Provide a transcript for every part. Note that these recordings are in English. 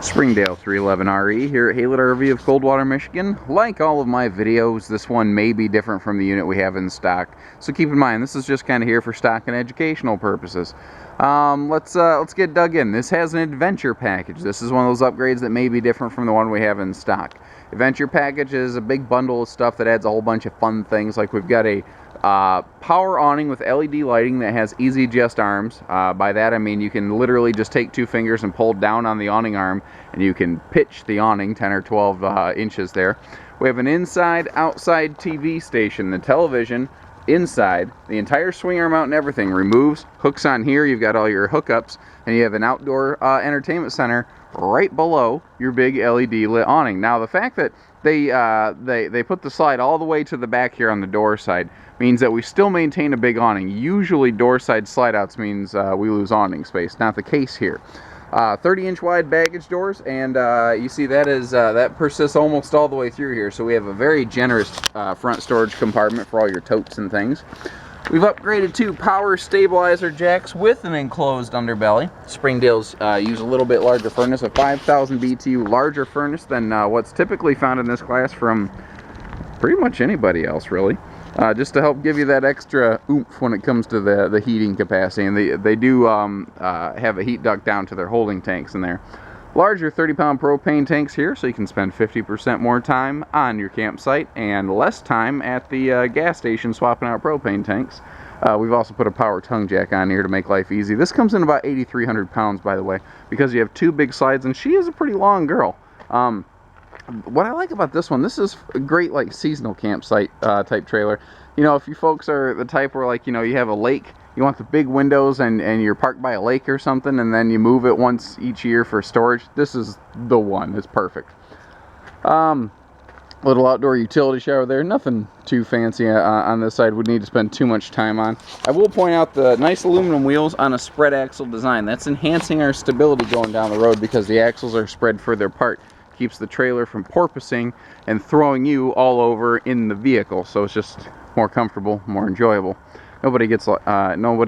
Springdale 311RE here at Haylett RV of Coldwater, Michigan. Like all of my videos, this one may be different from the unit we have in stock. So keep in mind, this is just kind of here for stock and educational purposes. Let's get dug in. This has an adventure package. This is one of those upgrades that may be different from the one we have in stock. Adventure package is a big bundle of stuff that adds a whole bunch of fun things. Like we've got a power awning with LED lighting that has easy adjust arms. By that I mean you can literally just take two fingers and pull down on the awning arm and you can pitch the awning 10 or 12 inches there. We have an inside-outside TV station. The television inside, the entire swing arm out and everything removes, hooks on here. You've got all your hookups, and you have an outdoor entertainment center right below your big LED lit awning. Now the fact that they put the slide all the way to the back here on the door side means that we still maintain a big awning. Usually door side slide outs means we lose awning space. Not the case here. 30-inch wide baggage doors, and you see that persists almost all the way through here. So we have a very generous front storage compartment for all your totes and things. We've upgraded to power stabilizer jacks with an enclosed underbelly. Springdale's use a little bit larger furnace, a 5,000 BTU larger furnace than what's typically found in this class from pretty much anybody else, really. Just to help give you that extra oomph when it comes to the heating capacity. And they do have a heat duct down to their holding tanks in there. Larger 30-pound propane tanks here, so you can spend 50% more time on your campsite and less time at the gas station swapping out propane tanks. We've also put a power tongue jack on here to make life easy. This comes in about 8,300 pounds, by the way, because you have two big slides, and she is a pretty long girl. What I like about this one, this is a great like seasonal campsite type trailer. You know, if you folks are the type where, like, you know, you have a lake, you want the big windows and you're parked by a lake or something, and then you move it once each year for storage, this is the one. It's perfect. Little outdoor utility shower there. Nothing too fancy on this side. Would need to spend too much time on. I will point out the nice aluminum wheels on a spread axle design. That's enhancing our stability going down the road because the axles are spread further apart. Keeps the trailer from porpoising and throwing you all over in the vehicle. So it's just more comfortable, more enjoyable. Nobody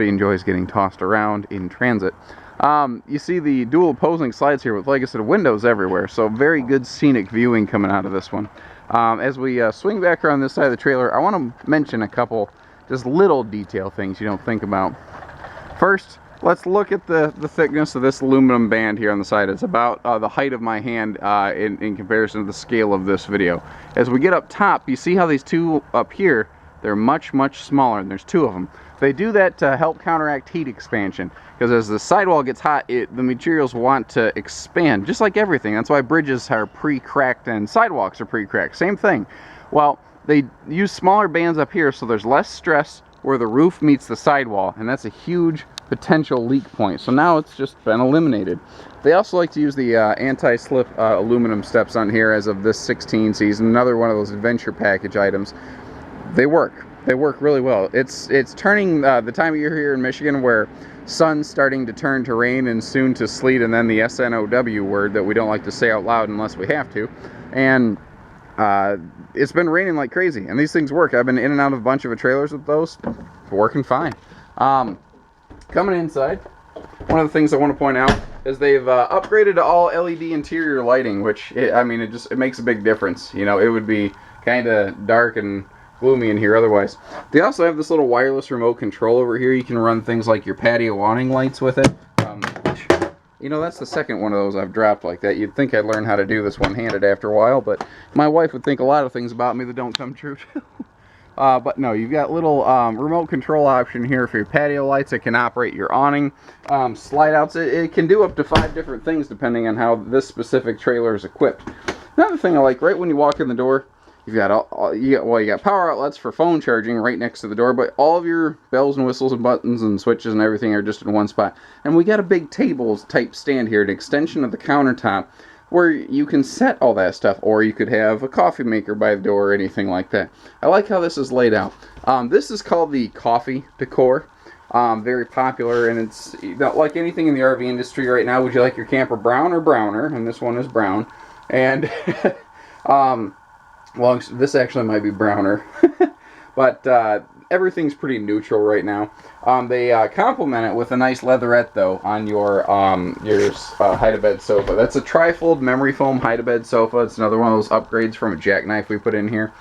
enjoys getting tossed around in transit. You see the dual opposing slides here with, like I said, windows everywhere. So very good scenic viewing coming out of this one. As we swing back around this side of the trailer, I want to mention a couple just little detail things you don't think about. First, let's look at the thickness of this aluminum band here on the side. It's about the height of my hand in comparison to the scale of this video. As we get up top, you see how these two up here, they're much, much smaller, and there's two of them. They do that to help counteract heat expansion, because as the sidewall gets hot, the materials want to expand, just like everything. That's why bridges are pre-cracked and sidewalks are pre-cracked. Same thing. Well, they use smaller bands up here, so there's less stress where the roof meets the sidewall, and that's a huge potential leak point. So now it's just been eliminated. They also like to use the anti-slip aluminum steps on here as of this 16 season. Another one of those adventure package items. They work. They work really well. It's turning the time of year here in Michigan where sun's starting to turn to rain and soon to sleet, and then the SNOW word that we don't like to say out loud unless we have to. And it's been raining like crazy, and these things work. I've been in and out of a bunch of trailers with those. Working fine. Coming inside, one of the things I want to point out is they've upgraded to all LED interior lighting, which it makes a big difference. You know, it would be kind of dark and gloomy in here otherwise. They also have this little wireless remote control over here. You can run things like your patio awning lights with it. You know, that's the second one of those I've dropped like that. You'd think I'd learn how to do this one-handed after a while, but my wife would think a lot of things about me that don't come true. But no, you've got little remote control option here for your patio lights. It can operate your awning slide outs. It can do up to 5 different things depending on how this specific trailer is equipped. Another thing I like, right when you walk in the door, you got power outlets for phone charging right next to the door, but all of your bells and whistles and buttons and switches and everything are just in one spot. And we got a big tables type stand here, an extension of the countertop, where you can set all that stuff, or you could have a coffee maker by the door or anything like that. I like how this is laid out. This is called the coffee decor. Very popular, and it's, you know, like anything in the RV industry right now. Would you like your camper brown or browner? And this one is brown. And well, this actually might be browner. But everything's pretty neutral right now. They complement it with a nice leatherette, though, on your hide-a-bed sofa. That's a tri-fold memory foam hide-a-bed sofa. It's another one of those upgrades from a jackknife we put in here.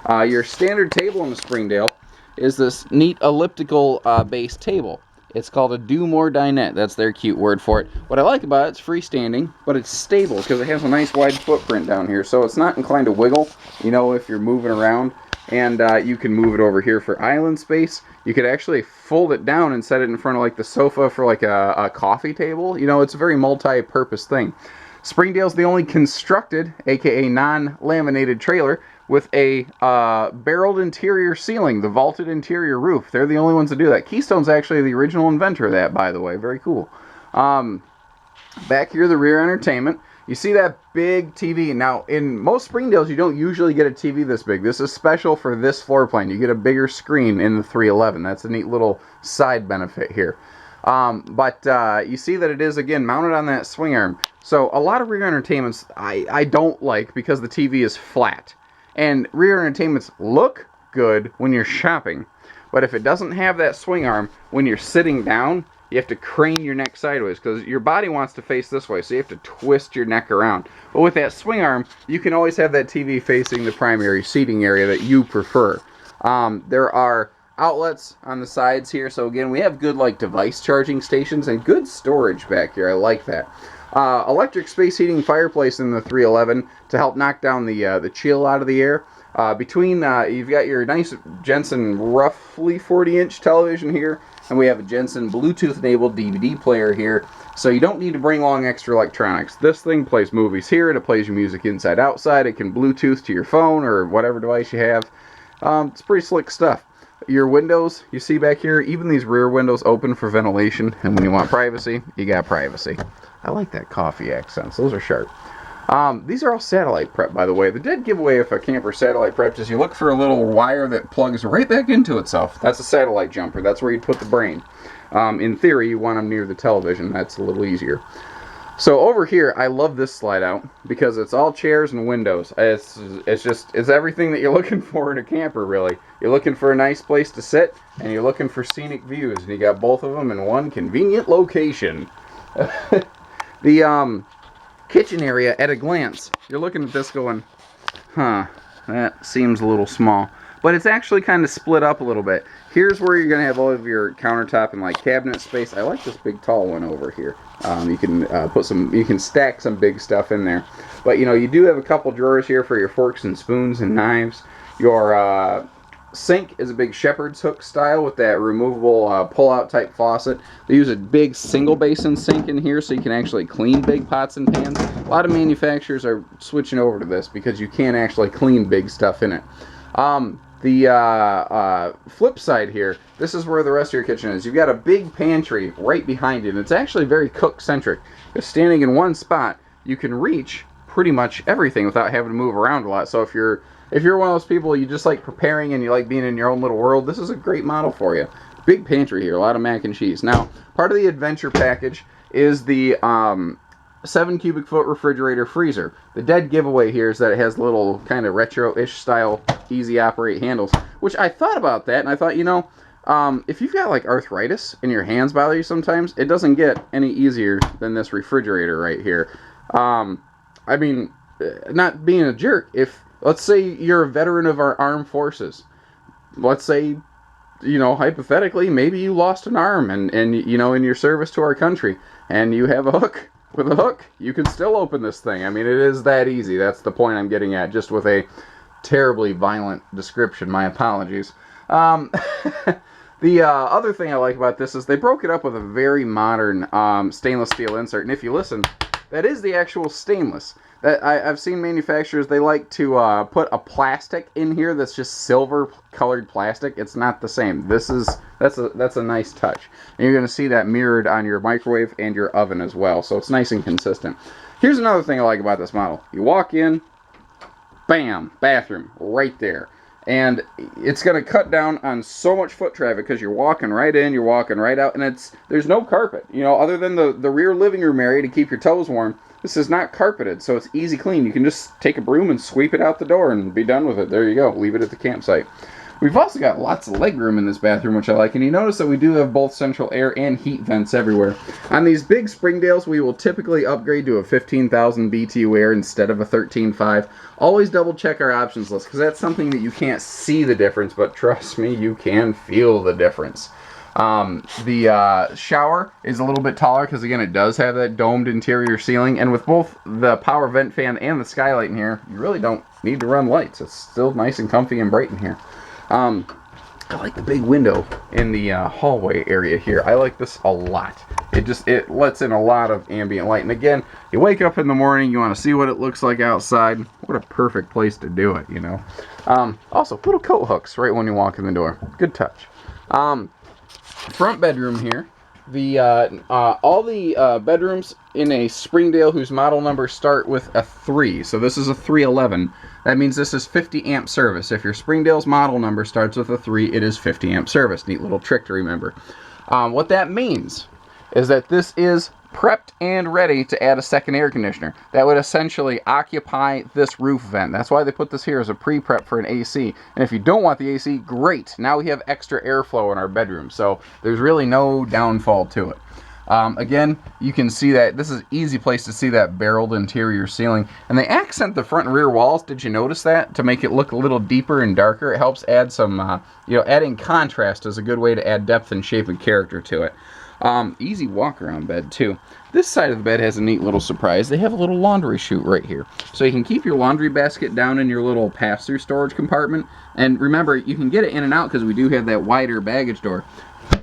Your standard table in the Springdale is this neat elliptical base table. It's called a do more dinette. That's their cute word for it. What I like about it, it's freestanding, but it's stable because it has a nice wide footprint down here, so it's not inclined to wiggle, you know, if you're moving around. And you can move it over here for island space. You could actually fold it down and set it in front of like the sofa for like a coffee table. You know, it's a very multi-purpose thing. Springdale's the only constructed, aka non-laminated trailer with a barreled interior ceiling, the vaulted interior roof. They're the only ones to do that. Keystone's actually the original inventor of that, by the way. Very cool. Back here, the rear entertainment. You see that big TV. Now, in most Springdales, you don't usually get a TV this big. This is special for this floor plan. You get a bigger screen in the 311. That's a neat little side benefit here. But you see that it is, again, mounted on that swing arm. So a lot of rear entertainments I don't like because the TV is flat. And rear entertainments look good when you're shopping. But if it doesn't have that swing arm, when you're sitting down, you have to crane your neck sideways because your body wants to face this way, so you have to twist your neck around. But with that swing arm, you can always have that TV facing the primary seating area that you prefer. There are outlets on the sides here, so again, we have good like device charging stations and good storage back here. I like that. Electric space heating fireplace in the 311 to help knock down the chill out of the air. You've got your nice Jensen roughly 40-inch television here, and we have a Jensen Bluetooth-enabled DVD player here, so you don't need to bring along extra electronics. This thing plays movies here, and it plays your music inside, outside. It can Bluetooth to your phone or whatever device you have. It's pretty slick stuff. Your windows, you see back here, even these rear windows open for ventilation, and when you want privacy, you got privacy. I like that coffee accents. Those are sharp. These are all satellite prep, by the way. The dead giveaway if a camper satellite prepped is you look for a little wire that plugs right back into itself. That's a satellite jumper. That's where you put the brain. In theory, you want them near the television. That's a little easier. So over here, I love this slide out because it's all chairs and windows. It's everything that you're looking for in a camper, really. You're looking for a nice place to sit, and you're looking for scenic views, and you got both of them in one convenient location. The kitchen area at a glance, you're looking at this going, that seems a little small. But it's actually kind of split up a little bit. Here's where you're going to have all of your countertop and like cabinet space. I like this big tall one over here. You can stack some big stuff in there. But you know, you do have a couple drawers here for your forks and spoons and knives. Your sink is a big shepherd's hook style with that removable pull-out type faucet. They use a big single basin sink in here so you can actually clean big pots and pans. A lot of manufacturers are switching over to this because you can actually clean big stuff in it. The flip side here, this is where the rest of your kitchen is. You've got a big pantry right behind it, and it's actually very cook-centric. Because standing in one spot, you can reach pretty much everything without having to move around a lot. So if you're one of those people you just like preparing and you like being in your own little world, this is a great model for you. Big pantry here, a lot of mac and cheese. Now, part of the adventure package is the 7 cubic foot refrigerator freezer. The dead giveaway here is that it has little kind of retro-ish style easy operate handles, which I thought about that and I thought, you know, if you've got like arthritis and your hands bother you sometimes, it doesn't get any easier than this refrigerator right here. I mean, not being a jerk, if let's say you're a veteran of our armed forces, let's say, you know, hypothetically, maybe you lost an arm and you know, in your service to our country, and you have a hook. With a hook, you can still open this thing. I mean, it is that easy. That's the point I'm getting at, just with a terribly violent description. My apologies. The other thing I like about this is they broke it up with a very modern stainless steel insert. And if you listen, that is the actual stainless. That I've seen manufacturers, they like to put a plastic in here that's just silver colored plastic. It's not the same. That's a nice touch. And you're going to see that mirrored on your microwave and your oven as well. So it's nice and consistent. Here's another thing I like about this model. You walk in, bam, bathroom right there. And it's going to cut down on so much foot traffic because you're walking right in, you're walking right out, and there's no carpet. You know, other than the rear living room area to keep your toes warm, this is not carpeted, so it's easy clean. You can just take a broom and sweep it out the door and be done with it. There you go. Leave it at the campsite. We've also got lots of leg room in this bathroom, which I like, and you notice that we do have both central air and heat vents everywhere. On these big Springdales, we will typically upgrade to a 15,000 BTU air instead of a 13.5. Always double check our options list, because that's something that you can't see the difference, but trust me, you can feel the difference. The shower is a little bit taller because, again, it does have that domed interior ceiling, and with both the power vent fan and the skylight in here, you really don't need to run lights. It's still nice and comfy and bright in here. I like the big window in the hallway area here. I like this a lot. It lets in a lot of ambient light, and again, you wake up in the morning, you want to see what it looks like outside. What a perfect place to do it, you know. Also, little coat hooks right when you walk in the door. Good touch. Front bedroom here. All the bedrooms in a Springdale whose model numbers start with a 3. So this is a 311. That means this is 50 amp service. If your Springdale's model number starts with a 3, it is 50 amp service. Neat little trick to remember. What that means is that this is prepped and ready to add a second air conditioner. That would essentially occupy this roof vent. That's why they put this here as a pre-prep for an AC. And if you don't want the AC, great. Now we have extra airflow in our bedroom. So there's really no downfall to it. Again, you can see that this is an easy place to see that barreled interior ceiling. And they accent the front and rear walls. Did you notice that? To make it look a little deeper and darker. It helps add some, adding contrast is a good way to add depth and shape and character to it. Easy walk around bed too. This side of the bed has a neat little surprise. They have a little laundry chute right here. So you can keep your laundry basket down in your little pass-through storage compartment. And remember, you can get it in and out because we do have that wider baggage door.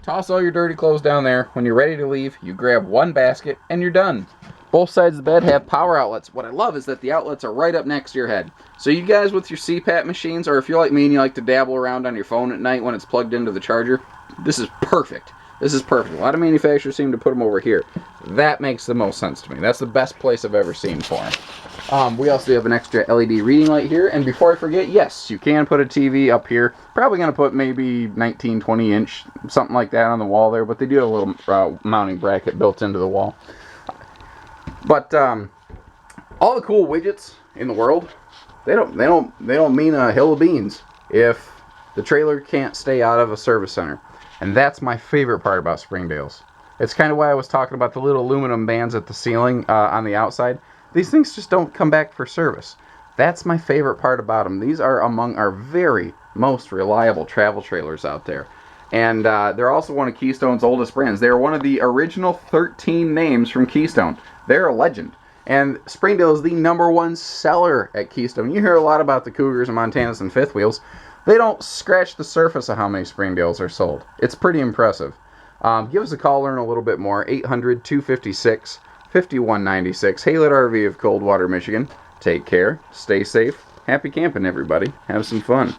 Toss all your dirty clothes down there. When you're ready to leave, you grab one basket and you're done. Both sides of the bed have power outlets. What I love is that the outlets are right up next to your head. So you guys with your CPAP machines, or if you're like me and you like to dabble around on your phone at night when it's plugged into the charger, this is perfect. This is perfect. A lot of manufacturers seem to put them over here. That makes the most sense to me. That's the best place I've ever seen for them. We also have an extra LED reading light here. And before I forget, yes, you can put a TV up here. Probably going to put maybe 19, 20 inch, something like that on the wall there. But they do have a little mounting bracket built into the wall. But all the cool widgets in the world, they don't mean a hill of beans if the trailer can't stay out of a service center. And that's my favorite part about Springdales. It's kind of why I was talking about the little aluminum bands at the ceiling on the outside. These things just don't come back for service. That's my favorite part about them. These are among our very most reliable travel trailers out there. And they're also one of Keystone's oldest brands. They're one of the original 13 names from Keystone. They're a legend. And Springdale is the #1 seller at Keystone. You hear a lot about the Cougars and Montanas and fifth wheels. They don't scratch the surface of how many Springdales are sold. It's pretty impressive. Give us a call, learn a little bit more. 800-256-5196. Haylett RV of Coldwater, Michigan. Take care. Stay safe. Happy camping, everybody. Have some fun.